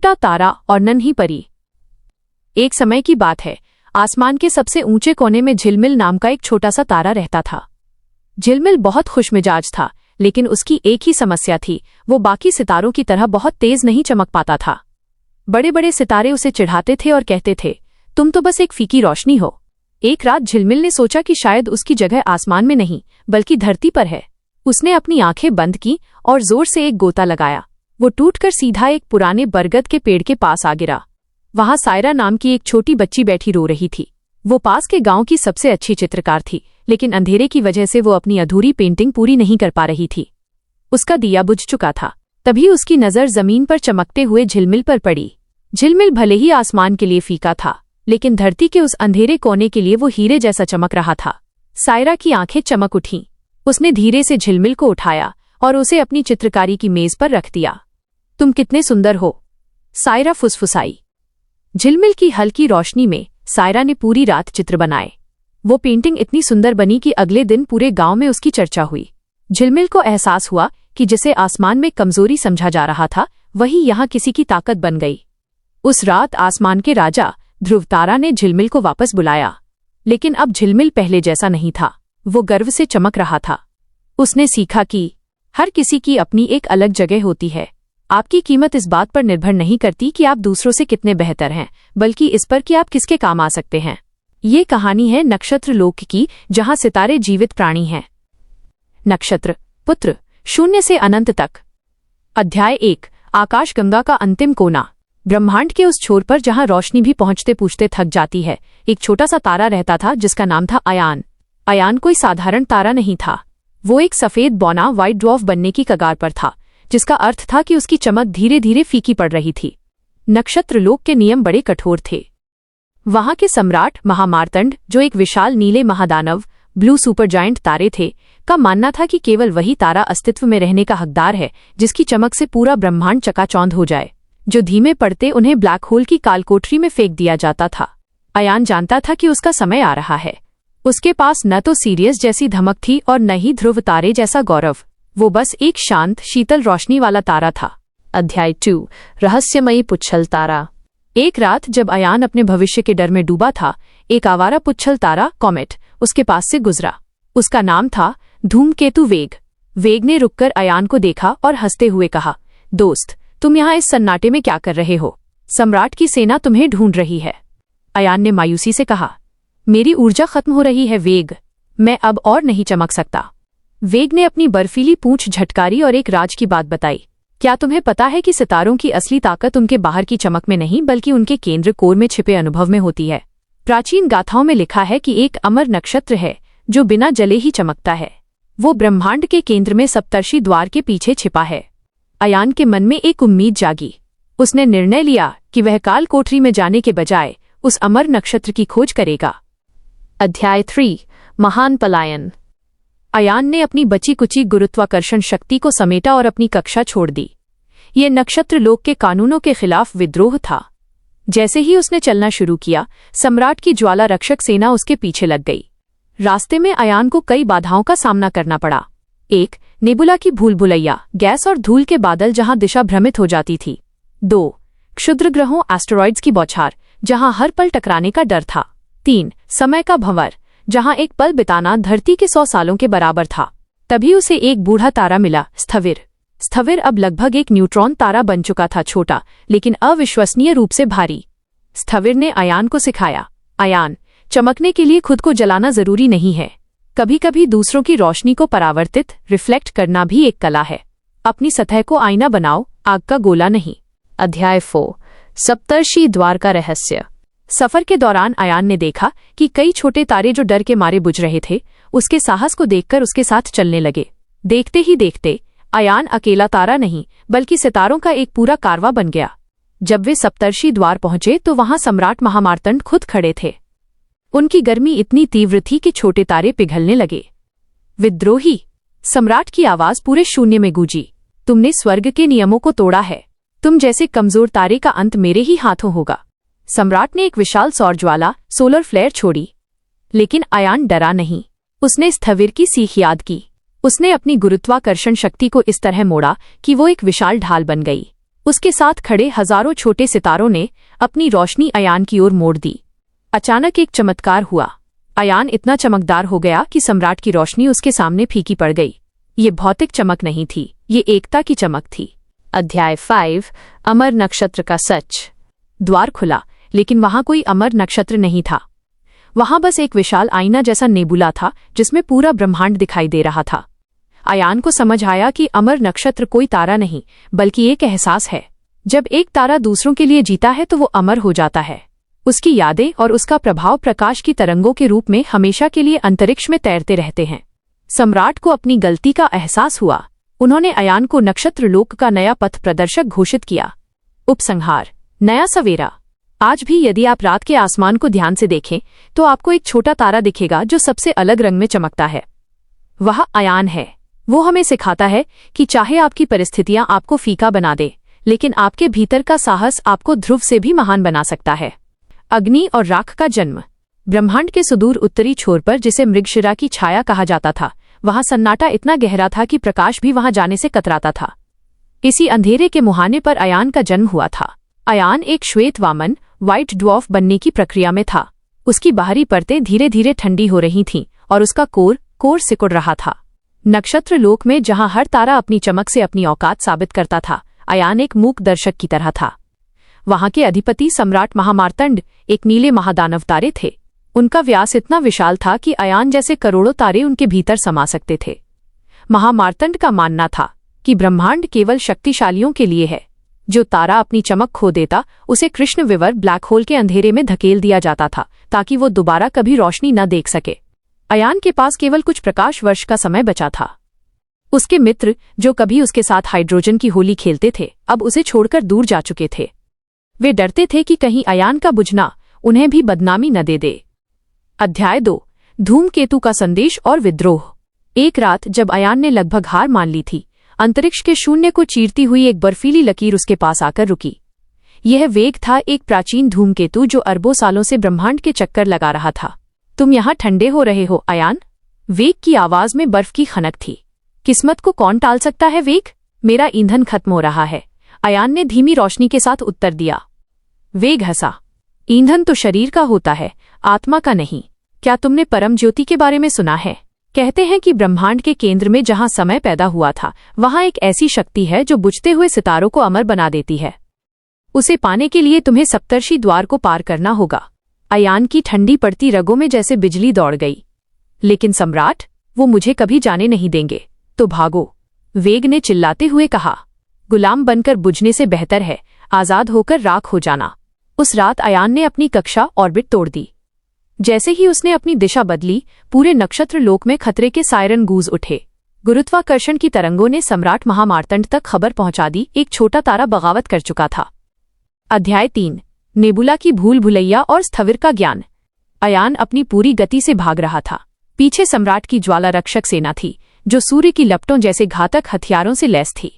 छोटा तारा और नन्ही परी। एक समय की बात है, आसमान के सबसे ऊंचे कोने में झिलमिल नाम का एक छोटा सा तारा रहता था। झिलमिल बहुत खुशमिजाज था, लेकिन उसकी एक ही समस्या थी, वो बाकी सितारों की तरह बहुत तेज नहीं चमक पाता था। बड़े बड़े सितारे उसे चिढ़ाते थे और कहते थे, तुम तो बस एक फीकी रोशनी हो। एक रात झिलमिल ने सोचा कि शायद उसकी जगह आसमान में नहीं बल्कि धरती पर है। उसने अपनी आंखें बंद की और जोर से एक गोता लगाया। वो टूटकर सीधा एक पुराने बरगद के पेड़ के पास आ गिरा। वहां सायरा नाम की एक छोटी बच्ची बैठी रो रही थी। वो पास के गांव की सबसे अच्छी चित्रकार थी, लेकिन अंधेरे की वजह से वो अपनी अधूरी पेंटिंग पूरी नहीं कर पा रही थी। उसका दिया बुझ चुका था। तभी उसकी नजर जमीन पर चमकते हुए झिलमिल पर पड़ी। झिलमिल भले ही आसमान के लिए फीका था, लेकिन धरती के उस अंधेरे कोने के लिए वो हीरे जैसा चमक रहा था। सायरा की आंखें चमक उठीं। उसने धीरे से झिलमिल को उठाया और उसे अपनी चित्रकारी की मेज पर रख दिया। तुम कितने सुंदर हो, सायरा फुसफुसाई। झिलमिल की हल्की रोशनी में सायरा ने पूरी रात चित्र बनाए। वो पेंटिंग इतनी सुंदर बनी कि अगले दिन पूरे गांव में उसकी चर्चा हुई। झिलमिल को एहसास हुआ कि जिसे आसमान में कमजोरी समझा जा रहा था, वही यहाँ किसी की ताकत बन गई। उस रात आसमान के राजा ध्रुव तारा ने झिलमिल को वापस बुलाया, लेकिन अब झिलमिल पहले जैसा नहीं था। वो गर्व से चमक रहा था। उसने सीखा कि हर किसी की अपनी एक अलग जगह होती है। आपकी कीमत इस बात पर निर्भर नहीं करती कि आप दूसरों से कितने बेहतर हैं, बल्कि इस पर कि आप किसके काम आ सकते हैं। ये कहानी है नक्षत्र लोक की, जहां सितारे जीवित प्राणी हैं। नक्षत्र पुत्र, शून्य से अनंत तक। अध्याय 1। आकाशगंगा का अंतिम कोना। ब्रह्मांड के उस छोर पर जहां रोशनी भी पहुंचते पूछते थक जाती है, एक छोटा सा तारा रहता था जिसका नाम था अयान। अयान कोई साधारण तारा नहीं था। वो एक सफेद बौना व्हाइट ड्वार्फ बनने की कगार पर था, जिसका अर्थ था कि उसकी चमक धीरे धीरे फीकी पड़ रही थी। नक्षत्र लोक के नियम बड़े कठोर थे। वहां के सम्राट महामार्तंड, जो एक विशाल नीले महादानव ब्लू सुपरजायंट तारे थे, का मानना था कि केवल वही तारा अस्तित्व में रहने का हकदार है जिसकी चमक से पूरा ब्रह्मांड चकाचौंध हो जाए। जो धीमे पड़ते उन्हें ब्लैक होल की कालकोठरी में फेंक दिया जाता था। अयान जानता था कि उसका समय आ रहा है। उसके पास न तो सीरियस जैसी धमक थी और न ही ध्रुव तारे जैसा गौरव। वो बस एक शांत शीतल रोशनी वाला तारा था। अध्याय 2। रहस्यमयी पुच्छल तारा। एक रात जब अयान अपने भविष्य के डर में डूबा था, एक आवारा पुच्छल तारा कॉमेट उसके पास से गुजरा। उसका नाम था धूमकेतु वेग। वेग ने रुककर अयान को देखा और हंसते हुए कहा, दोस्त, तुम यहाँ इस सन्नाटे में क्या कर रहे हो? सम्राट की सेना तुम्हें ढूंढ रही है। अयान ने मायूसी से कहा, मेरी ऊर्जा खत्म हो रही है वेग, मैं अब और नहीं चमक सकता। वेग ने अपनी बर्फीली पूंछ झटकारी और एक राज की बात बताई। क्या तुम्हें पता है कि सितारों की असली ताकत उनके बाहर की चमक में नहीं बल्कि उनके केंद्र कोर में छिपे अनुभव में होती है? प्राचीन गाथाओं में लिखा है कि एक अमर नक्षत्र है जो बिना जले ही चमकता है। वो ब्रह्मांड के केंद्र में सप्तर्षि द्वार के पीछे छिपा है। अयान के मन में एक उम्मीद जागी। उसने निर्णय लिया कि वह काल कोठरी में जाने के बजाय उस अमर नक्षत्र की खोज करेगा। अध्याय 3। महान पलायन। अयान ने अपनी बची कुची गुरुत्वाकर्षण शक्ति को समेटा और अपनी कक्षा छोड़ दी। ये नक्षत्र लोक के कानूनों के खिलाफ विद्रोह था। जैसे ही उसने चलना शुरू किया, सम्राट की ज्वाला रक्षक सेना उसके पीछे लग गई। रास्ते में अयान को कई बाधाओं का सामना करना पड़ा। 1. नेबुला की भूल भुलैया, गैस और धूल के बादल जहां दिशा भ्रमित हो जाती थी। 2. क्षुद्र ग्रहों एस्टेरॉइड्स की बौछार, जहां हर पल टकराने का डर था। 3. समय का भंवर, जहां एक पल बिताना धरती के 100 सालों के बराबर था। तभी उसे एक बूढ़ा तारा मिला, स्थविर। स्थविर अब लगभग एक न्यूट्रॉन तारा बन चुका था, छोटा लेकिन अविश्वसनीय रूप से भारी। स्थविर ने अयान को सिखाया, अयान, चमकने के लिए खुद को जलाना जरूरी नहीं है। कभी कभी दूसरों की रोशनी को परावर्तित रिफ्लेक्ट करना भी एक कला है। अपनी सतह को आईना बनाओ, आग का गोला नहीं। अध्याय 4। सप्तर्षि द्वार का रहस्य। सफर के दौरान अयान ने देखा कि कई छोटे तारे जो डर के मारे बुझ रहे थे, उसके साहस को देखकर उसके साथ चलने लगे। देखते ही देखते अयान अकेला तारा नहीं बल्कि सितारों का एक पूरा कारवां बन गया। जब वे सप्तर्षि द्वार पहुंचे तो वहां सम्राट महामार्तंड खुद खड़े थे। उनकी गर्मी इतनी तीव्र थी कि छोटे तारे पिघलने लगे। विद्रोही, सम्राट की आवाज पूरे शून्य में गूंजी, तुमने स्वर्ग के नियमों को तोड़ा है। तुम जैसे कमजोर तारे का अंत मेरे ही हाथों होगा। सम्राट ने एक विशाल सौर ज्वाला सोलर फ्लेयर छोड़ी, लेकिन अयान डरा नहीं। उसने स्थविर की सीख याद की। उसने अपनी गुरुत्वाकर्षण शक्ति को इस तरह मोड़ा कि वो एक विशाल ढाल बन गई। उसके साथ खड़े हजारों छोटे सितारों ने अपनी रोशनी अयान की ओर मोड़ दी। अचानक एक चमत्कार हुआ। अयान इतना चमकदार हो गया कि सम्राट की रोशनी उसके सामने फीकी पड़ गई। ये भौतिक चमक नहीं थी, ये एकता की चमक थी। अध्याय 5 अमर नक्षत्र का सच। द्वार खुला, लेकिन वहां कोई अमर नक्षत्र नहीं था। वहां बस एक विशाल आईना जैसा नेबुला था जिसमें पूरा ब्रह्मांड दिखाई दे रहा था। अयान को समझ आया कि अमर नक्षत्र कोई तारा नहीं, बल्कि एक एहसास है। जब एक तारा दूसरों के लिए जीता है तो वो अमर हो जाता है। उसकी यादें और उसका प्रभाव प्रकाश की तरंगों के रूप में हमेशा के लिए अंतरिक्ष में तैरते रहते हैं। सम्राट को अपनी गलती का एहसास हुआ। उन्होंने अयान को नक्षत्र लोक का नया पथ प्रदर्शक घोषित किया। उपसंहार। नया सवेरा। आज भी यदि आप रात के आसमान को ध्यान से देखें तो आपको एक छोटा तारा दिखेगा जो सबसे अलग रंग में चमकता है। वह अयान है। वो हमें सिखाता है कि चाहे आपकी परिस्थितियां आपको फीका बना दे, लेकिन आपके भीतर का साहस आपको ध्रुव से भी महान बना सकता है। अग्नि और राख का जन्म। ब्रह्मांड के सुदूर उत्तरी छोर पर, जिसे मृगशिरा की छाया कहा जाता था, वहां सन्नाटा इतना गहरा था कि प्रकाश भी वहां जाने से कतराता था। इसी अंधेरे के मुहाने पर अयान का जन्म हुआ था। अयान एक श्वेत वामन व्हाइट ड्वार्फ बनने की प्रक्रिया में था। उसकी बाहरी परतें धीरे धीरे ठंडी हो रही थीं और उसका कोर सिकुड़ रहा था। नक्षत्र लोक में जहां हर तारा अपनी चमक से अपनी औकात साबित करता था, अयान एक मूक दर्शक की तरह था। वहां के अधिपति सम्राट महामार्तंड एक नीले महादानव तारे थे। उनका व्यास इतना विशाल था कि अयान जैसे करोड़ों तारे उनके भीतर समा सकते थे। महामार्तंड का मानना था कि ब्रह्मांड केवल शक्तिशालियों के लिए है। जो तारा अपनी चमक खो देता उसे कृष्ण विवर ब्लैक होल के अंधेरे में धकेल दिया जाता था ताकि वो दोबारा कभी रोशनी न देख सके। अयान के पास केवल कुछ प्रकाश वर्ष का समय बचा था। उसके मित्र, जो कभी उसके साथ हाइड्रोजन की होली खेलते थे, अब उसे छोड़कर दूर जा चुके थे। वे डरते थे कि कहीं अयान का बुझना उन्हें भी बदनामी न दे दे। अध्याय 2 धूमकेतु का संदेश और विद्रोह। एक रात जब अयान ने लगभग हार मान ली थी, अंतरिक्ष के शून्य को चीरती हुई एक बर्फीली लकीर उसके पास आकर रुकी। यह वेग था एक प्राचीन धूमकेतु जो अरबों सालों से ब्रह्मांड के चक्कर लगा रहा था। तुम यहाँ ठंडे हो रहे हो अयान? वेग की आवाज में बर्फ की खनक थी। किस्मत को कौन टाल सकता है वेग? मेरा ईंधन खत्म हो रहा है, अयान ने धीमी रोशनी के साथ उत्तर दिया। वेग हंसा। ईंधन तो शरीर का होता है, आत्मा का नहीं। क्या तुमने परम ज्योति के बारे में सुना है? कहते हैं कि ब्रह्मांड के केंद्र में जहां समय पैदा हुआ था, वहां एक ऐसी शक्ति है जो बुझते हुए सितारों को अमर बना देती है। उसे पाने के लिए तुम्हें सप्तर्षि द्वार को पार करना होगा। अयान की ठंडी पड़ती रगों में जैसे बिजली दौड़ गई। लेकिन सम्राट, वो मुझे कभी जाने नहीं देंगे। तो भागो, वेग ने चिल्लाते हुए कहा। गुलाम बनकर बुझने से बेहतर है आजाद होकर राख हो जाना। उस रात अयान ने अपनी कक्षा ऑर्बिट तोड़ दी। जैसे ही उसने अपनी दिशा बदली, पूरे नक्षत्र लोक में खतरे के सायरन गूंज उठे। गुरुत्वाकर्षण की तरंगों ने सम्राट महामार्तंड तक खबर पहुंचा दी, एक छोटा तारा बगावत कर चुका था। अध्याय 3 नेबुला की भूल भुलैया और स्थविर का ज्ञान। अयान अपनी पूरी गति से भाग रहा था। पीछे सम्राट की ज्वाला रक्षक सेना थी, जो सूर्य की लपटों जैसे घातक हथियारों से लैस थी।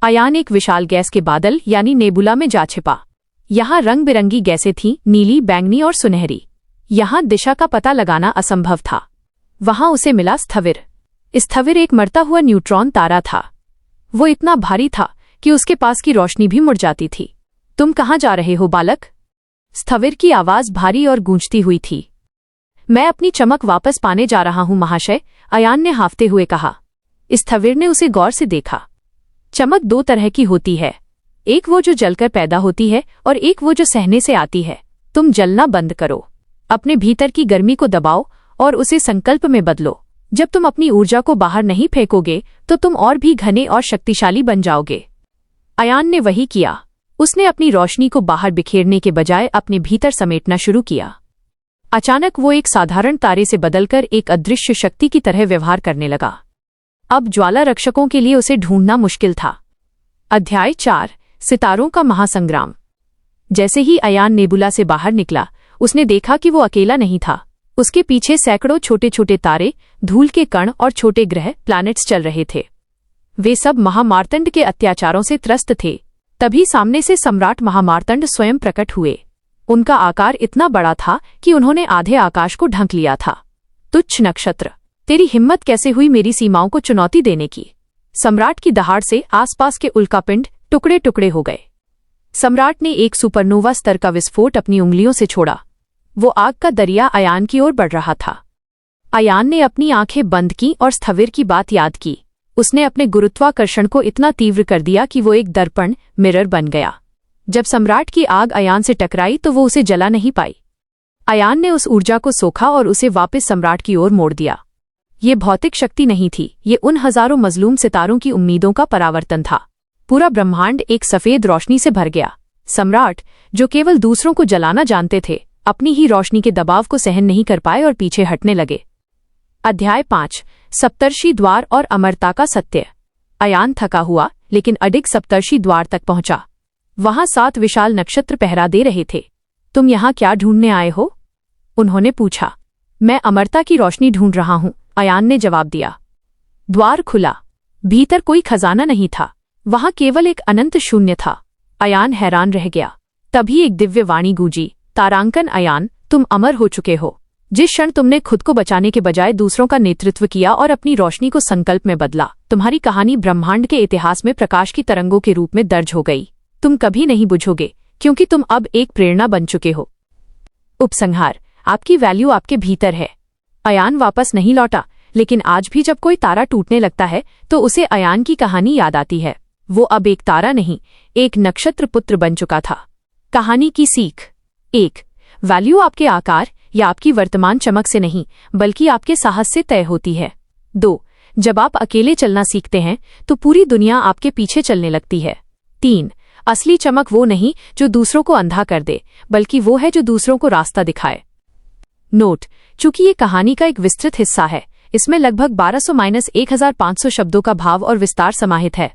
अयान एक विशाल गैस के बादल यानी नेबुला में जा छिपा। यहाँ रंग बिरंगी गैसें थीं, नीली, बैंगनी और सुनहरी। यहाँ दिशा का पता लगाना असंभव था। वहां उसे मिला स्थविर। स्थविर एक मरता हुआ न्यूट्रॉन तारा था। वो इतना भारी था कि उसके पास की रोशनी भी मुड़ जाती थी। तुम कहाँ जा रहे हो बालक? स्थविर की आवाज भारी और गूंजती हुई थी। मैं अपनी चमक वापस पाने जा रहा हूं महाशय, अयान ने हाफते हुए कहा। स्थविर ने उसे गौर से देखा। चमक दो तरह की होती है, एक वो जो जलकर पैदा होती है और एक वो जो सहने से आती है। तुम जलना बंद करो, अपने भीतर की गर्मी को दबाओ और उसे संकल्प में बदलो। जब तुम अपनी ऊर्जा को बाहर नहीं फेंकोगे तो तुम और भी घने और शक्तिशाली बन जाओगे। अयान ने वही किया। उसने अपनी रोशनी को बाहर बिखेरने के बजाय अपने भीतर समेटना शुरू किया। अचानक वो एक साधारण तारे से बदलकर एक अदृश्य शक्ति की तरह व्यवहार करने लगा। अब ज्वाला रक्षकों के लिए उसे ढूंढना मुश्किल था। अध्याय 4 सितारों का महासंग्राम। जैसे ही अयान नेबुला से बाहर निकला, उसने देखा कि वो अकेला नहीं था। उसके पीछे सैकड़ों छोटे छोटे तारे, धूल के कण और छोटे ग्रह प्लैनेट्स चल रहे थे। वे सब महामार्तंड के अत्याचारों से त्रस्त थे। तभी सामने से सम्राट महामार्तंड स्वयं प्रकट हुए। उनका आकार इतना बड़ा था कि उन्होंने आधे आकाश को ढंक लिया था। तुच्छ नक्षत्र, तेरी हिम्मत कैसे हुई मेरी सीमाओं को चुनौती देने की? सम्राट की दहाड़ से आसपास के उल्कापिंड टुकड़े टुकड़े हो गए। सम्राट ने एक सुपरनोवा स्तर का विस्फोट अपनी उंगलियों से छोड़ा। वो आग का दरिया अयान की ओर बढ़ रहा था। अयान ने अपनी आंखें बंद की और स्थविर की बात याद की। उसने अपने गुरुत्वाकर्षण को इतना तीव्र कर दिया कि वो एक दर्पण मिरर बन गया। जब सम्राट की आग अयान से टकराई तो वो उसे जला नहीं पाई। अयान ने उस ऊर्जा को सोखा और उसे वापस सम्राट की ओर मोड़ दिया। ये भौतिक शक्ति नहीं थी, ये उन हजारों मजलूम सितारों की उम्मीदों का परावर्तन था। पूरा ब्रह्मांड एक सफेद रोशनी से भर गया। सम्राट, जो केवल दूसरों को जलाना जानते थे, अपनी ही रोशनी के दबाव को सहन नहीं कर पाए और पीछे हटने लगे। अध्याय 5 सप्तर्षि द्वार और अमरता का सत्य। अयान थका हुआ लेकिन अडिग सप्तर्षि द्वार तक पहुंचा। वहां 7 विशाल नक्षत्र पहरा दे रहे थे। तुम यहां क्या ढूंढने आए हो? उन्होंने पूछा। मैं अमरता की रोशनी ढूंढ रहा हूं, अयान ने जवाब दिया। द्वार खुला। भीतर कोई खजाना नहीं था, वहां केवल एक अनंत शून्य था। अयान हैरान रह गया। तभी एक दिव्य वाणी गूंजी, तारांकन अयान, तुम अमर हो चुके हो। जिस क्षण तुमने खुद को बचाने के बजाय दूसरों का नेतृत्व किया और अपनी रोशनी को संकल्प में बदला, तुम्हारी कहानी ब्रह्मांड के इतिहास में प्रकाश की तरंगों के रूप में दर्ज हो गई। तुम कभी नहीं बुझोगे, क्योंकि तुम अब एक प्रेरणा बन चुके हो। उपसंहार, आपकी वैल्यू आपके भीतर है। अयान वापस नहीं लौटा, लेकिन आज भी जब कोई तारा टूटने लगता है तो उसे अयान की कहानी याद आती है। वो अब एक तारा नहीं, एक नक्षत्र पुत्र बन चुका था। कहानी की सीख। 1. वैल्यू आपके आकार या आपकी वर्तमान चमक से नहीं, बल्कि आपके साहस से तय होती है। 2. जब आप अकेले चलना सीखते हैं तो पूरी दुनिया आपके पीछे चलने लगती है। 3. असली चमक वो नहीं जो दूसरों को अंधा कर दे, बल्कि वो है जो दूसरों को रास्ता दिखाए। नोट: चूंकि ये कहानी का एक विस्तृत हिस्सा है, इसमें लगभग 1200-1500 शब्दों का भाव और विस्तार समाहित है।